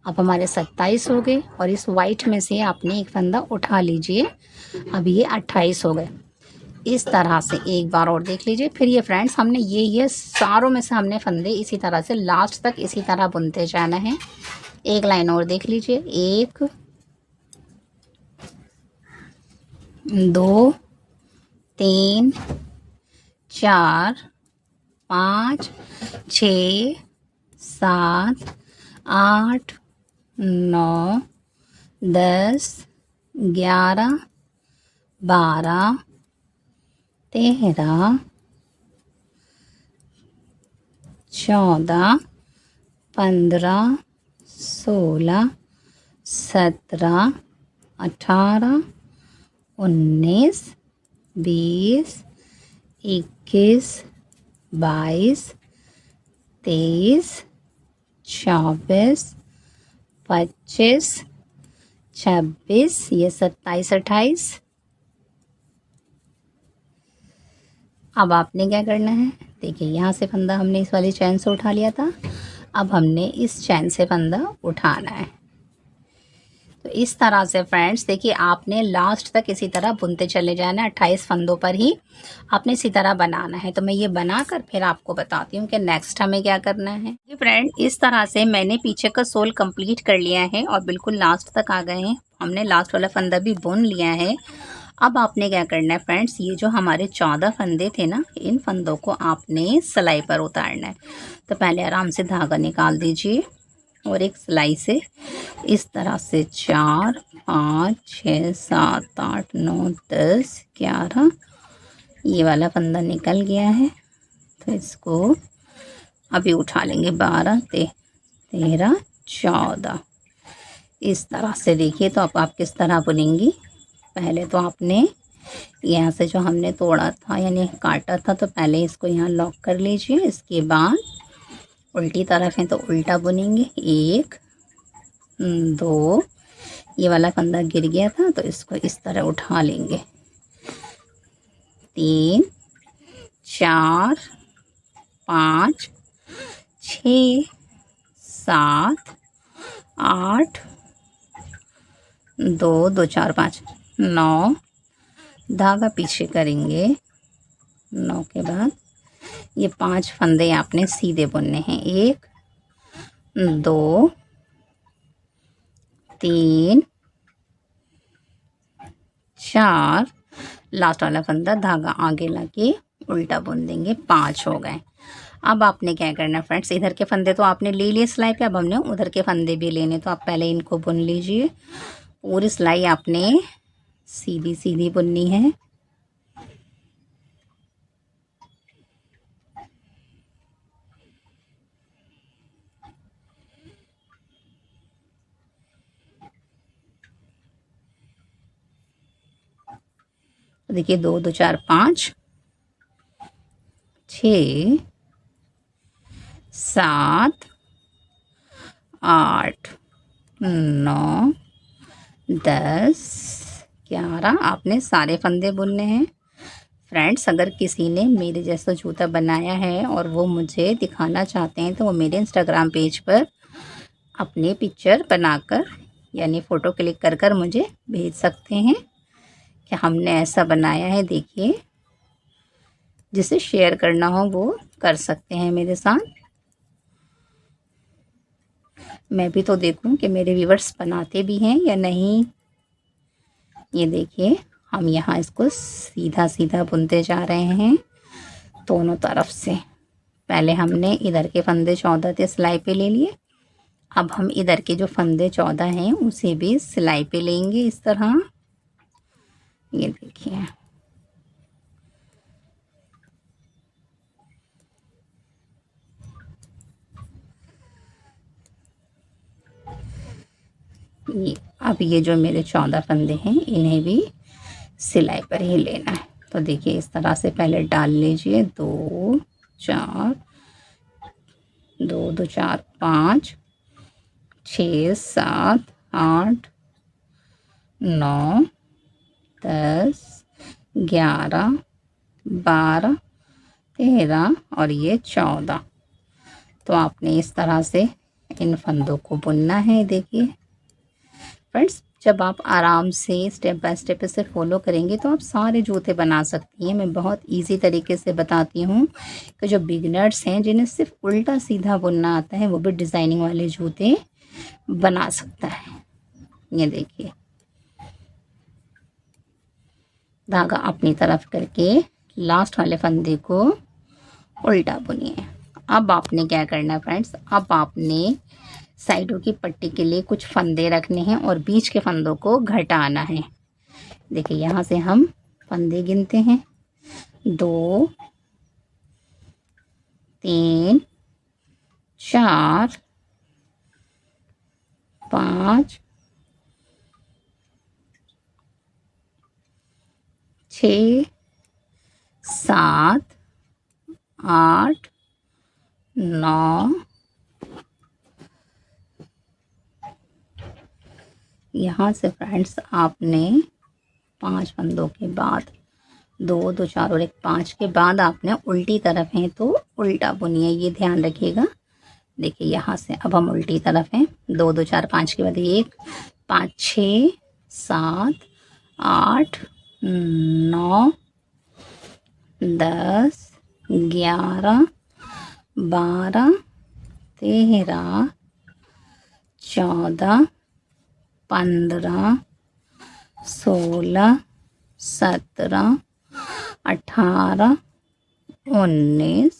अब हमारे 27 हो गए और इस वाइट में से आपने एक फंदा उठा लीजिए। अब ये 28 हो गए। इस तरह से एक बार और देख लीजिए। फिर ये फ्रेंड्स, हमने ये सारों में से हमने फंदे इसी तरह से लास्ट तक इसी तरह बुनते जाना है। एक लाइन और देख लीजिए, 1 2 3 4 5 6 7 8 9 10 11 12 13 14 15 16 17 18 19 20 21 22 23 24 25 26, ये 27 28। अब आपने क्या करना है, देखिए यहाँ से फंदा हमने इस वाली चैन से उठा लिया था। अब हमने इस चैन से फंदा उठाना है। तो इस तरह से फ्रेंड्स देखिए, आपने लास्ट तक इसी तरह बुनते चले जाना है। 28 फंदों पर ही आपने इसी तरह बनाना है। तो मैं ये बनाकर फिर आपको बताती हूँ कि नेक्स्ट हमें क्या करना है। ये फ्रेंड, इस तरह से मैंने पीछे का सोल कंप्लीट कर लिया है और बिल्कुल लास्ट तक आ गए हैं। हमने लास्ट वाला फंदा भी बुन लिया है। अब आपने क्या करना है फ्रेंड्स, ये जो हमारे 14 फंदे थे ना, इन फंदों को आपने सिलाई पर उतारना है। तो पहले आराम से धागा निकाल दीजिए और एक सिलाई से इस तरह से 4 5 6 7 8 9 10 11, ये वाला फंदा निकल गया है। तो इसको अभी उठा लेंगे। 12 13 14, इस तरह से देखिए। तो अब आप किस तरह बुनेंगी, पहले तो आपने यहाँ से जो हमने तोड़ा था यानी काटा था, तो पहले इसको यहाँ लॉक कर लीजिए। इसके बाद उल्टी तरफ है तो उल्टा बुनेंगे। 1 2, ये वाला फंदा गिर गया था तो इसको इस तरह उठा लेंगे। 3 4 5 6 7 8 2 2 4 5 9, धागा पीछे करेंगे। 9 के बाद ये 5 फंदे आपने सीधे बुनने हैं। 1 2 3 4, लास्ट वाला फंदा धागा आगे लगे उल्टा बुन देंगे, 5 हो गए। अब आपने क्या करना है फ्रेंड्स, इधर के फंदे तो आपने ले लिए सिलाई पे, अब हमने उधर के फंदे भी लेने, तो आप पहले इनको बुन लीजिए। पूरी सिलाई आपने सीधी सीधी बुननी है। देखिए 2 2 4 5 6 7 8 9 10 11 आपने सारे फंदे बुनने हैं। फ्रेंड्स, अगर किसी ने मेरे जैसा जूता बनाया है और वो मुझे दिखाना चाहते हैं तो वो मेरे इंस्टाग्राम पेज पर अपनी पिक्चर बनाकर यानी फ़ोटो क्लिक कर कर मुझे भेज सकते हैं कि हमने ऐसा बनाया है, देखिए। जिसे शेयर करना हो वो कर सकते हैं मेरे साथ। मैं भी तो देखूं कि मेरे व्यूवर्स बनाते भी हैं या नहीं। ये देखिए, हम यहाँ इसको सीधा सीधा बुनते जा रहे हैं दोनों तरफ से। पहले हमने इधर के फंदे 14 थे सिलाई पे ले लिए, अब हम इधर के जो फंदे 14 हैं उसे भी सिलाई पे लेंगे इस तरह। ये देखिए, अब ये जो मेरे 14 फंदे हैं इन्हें भी सिलाई पर ही लेना है। तो देखिए इस तरह से पहले डाल लीजिए 2 4 2 2 4 5 6 7 8 9 10 11 12 13 और ये 14। तो आपने इस तरह से इन फंदों को बुनना है। देखिए फ्रेंड्स, जब आप आराम से स्टेप बाय स्टेप इसे फॉलो करेंगे तो आप सारे जूते बना सकती हैं। मैं बहुत इजी तरीके से बताती हूँ कि जो बिगिनर्स हैं जिन्हें सिर्फ उल्टा सीधा बुनना आता है वो भी डिज़ाइनिंग वाले जूते बना सकता है। ये देखिए, धागा अपनी तरफ करके लास्ट वाले फंदे को उल्टा बुनिए। अब आपने क्या करना है फ्रेंड्स, अब आपने साइडों की पट्टी के लिए कुछ फंदे रखने हैं और बीच के फंदों को घटाना है। देखिए यहाँ से हम फंदे गिनते हैं 2 3 4 5 6 7 8 9। यहाँ से फ्रेंड्स आपने 5 फंदों के बाद 2 2 4 और 1 5 के बाद आपने उल्टी तरफ हैं तो उल्टा बुनिए, ये ध्यान रखिएगा। देखिए यहाँ से अब हम उल्टी तरफ हैं 2 2 4 5 के बाद 1 5 6 7 8 9 10 11 12 13 14 15 16 17 18 19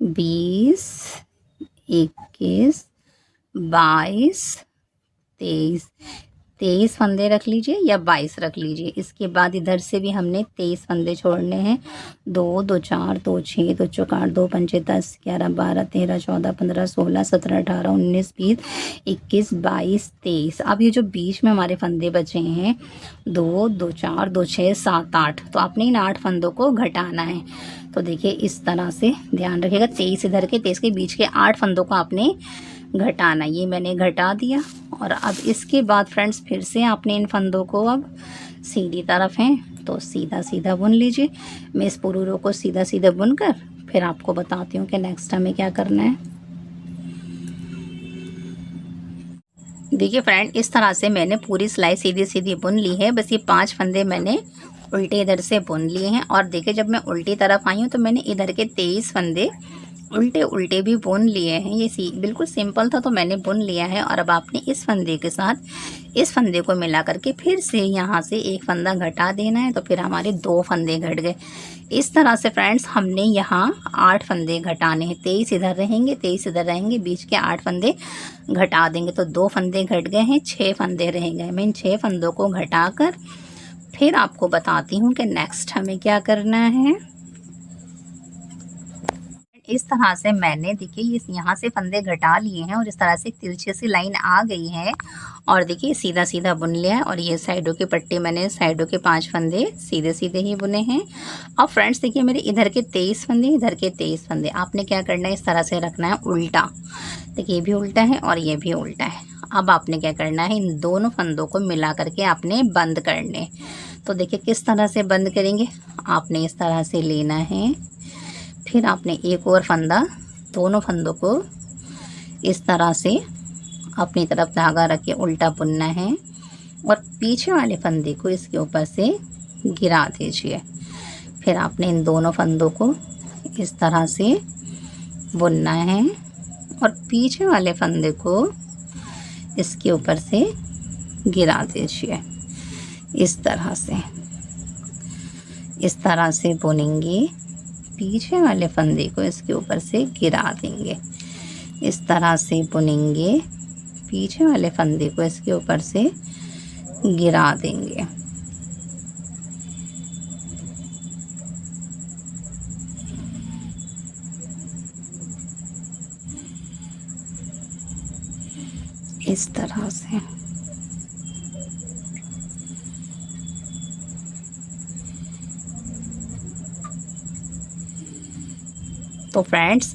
20 21 22 23 23 फंदे रख लीजिए या 22 रख लीजिए। इसके बाद इधर से भी हमने 23 फंदे छोड़ने हैं। 2 2 4 2 6 2 4 8 2 5 10 11 12 13 14 15 16 17 18 19 20 21 22 23। अब ये जो बीच में हमारे फंदे बचे हैं 2 2 4 2 6 7 8, तो आपने इन 8 फंदों को घटाना है। तो देखिए इस तरह से ध्यान रखिएगा, 23 इधर के 23 के बीच के 8 फंदों को आपने घटाना। ये मैंने घटा दिया और अब इसके बाद फ्रेंड्स फिर से आपने इन फंदों को अब सीधी तरफ हैं तो सीधा सीधा बुन लीजिए। मैं इस पूरी रो को सीधा सीधा बुनकर फिर आपको बताती हूँ कि नेक्स्ट हमें क्या करना है। देखिए फ्रेंड, इस तरह से मैंने पूरी सिलाई सीधी सीधी बुन ली है। बस ये 5 फंदे मैंने उल्टे इधर से बुन लिए हैं। और देखिए जब मैं उल्टी तरफ आई हूँ तो मैंने इधर के 23 फंदे उल्टे उल्टे भी बुन लिए हैं। ये बिल्कुल सिंपल था तो मैंने बुन लिया है। और अब आपने इस फंदे के साथ इस फंदे को मिला करके फिर से यहाँ से एक फंदा घटा देना है, तो फिर हमारे 2 फंदे घट गए। इस तरह से फ्रेंड्स हमने यहाँ 8 फंदे घटाने हैं। 23 इधर रहेंगे, 23 इधर रहेंगे, बीच के 8 फंदे घटा देंगे तो 2 फंदे घट गए हैं, 6 फंदे रह गए। मैं इन 6 फंदों को घटाकर फिर आपको बताती हूँ कि नेक्स्ट हमें क्या करना है। इस तरह से मैंने देखिए यहाँ से फंदे घटा लिए हैं और इस तरह से तिरछे सी लाइन आ गई है और देखिए सीधा सीधा बुन लिया है। और ये साइडों की पट्टी मैंने साइडों के 5 फंदे सीधे सीधे ही बुने हैं। अब फ्रेंड्स देखिए मेरे इधर के 23 फंदे, इधर के 23 फंदे आपने क्या करना है, इस तरह से रखना है उल्टा। देखिए ये भी उल्टा है और ये भी उल्टा है। अब आपने क्या करना है, इन दोनों फंदों को मिला करके आपने बंद करने। तो देखिए किस तरह से बंद करेंगे, आपने इस तरह से लेना है, फिर आपने एक और फंदा, दोनों फंदों को इस तरह से अपनी तरफ धागा रख के उल्टा बुनना है और पीछे वाले फंदे को इसके ऊपर से गिरा दीजिए। फिर आपने इन दोनों फंदों को इस तरह से बुनना है और पीछे वाले फंदे को इसके ऊपर से गिरा दीजिए। इस तरह से बुनेंगे, पीछे वाले फंदे को इसके ऊपर से गिरा देंगे। इस तरह से बुनेंगे, पीछे वाले फंदे को इसके ऊपर से गिरा देंगे। इस तरह से तो फ्रेंड्स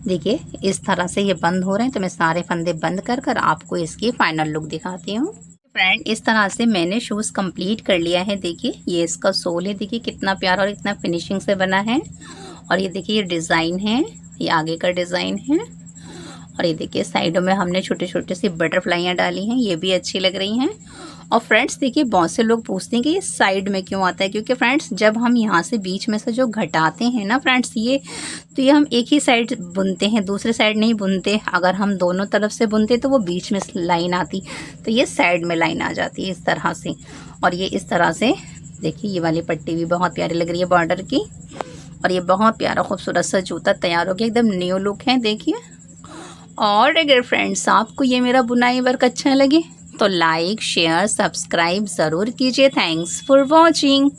देखिए इस तरह से ये बंद हो रहे हैं। तो मैं सारे फंदे बंद कर आपको इसकी फाइनल लुक दिखाती हूँ। फ्रेंड इस तरह से मैंने शूज़ कंप्लीट कर लिया है। देखिए ये इसका सोल है, देखिए कितना प्यारा और इतना फिनिशिंग से बना है। और ये देखिए ये डिज़ाइन है, ये आगे का डिज़ाइन है। और ये देखिए साइडों में हमने छोटे छोटे सी बटरफ्लाइयाँ डाली हैं, ये भी अच्छी लग रही हैं। और फ्रेंड्स देखिए बहुत से लोग पूछते हैं कि ये साइड में क्यों आता है, क्योंकि फ्रेंड्स जब हम यहाँ से बीच में से जो घटाते हैं ना फ्रेंड्स, ये हम एक ही साइड बुनते हैं, दूसरे साइड नहीं बुनते। अगर हम दोनों तरफ से बुनते तो वो बीच में लाइन आती, तो ये साइड में लाइन आ जाती है इस तरह से। और ये इस तरह से देखिए ये वाली पट्टी भी बहुत प्यारी लग रही है बॉर्डर की। और ये बहुत प्यारा खूबसूरत सा जूता तैयार हो गया, एकदम न्यू लुक है देखिए। और अगर फ्रेंड्स आपको ये मेरा बुनाई वर्क अच्छा लगे तो लाइक शेयर सब्सक्राइब ज़रूर कीजिए। Thanks for watching.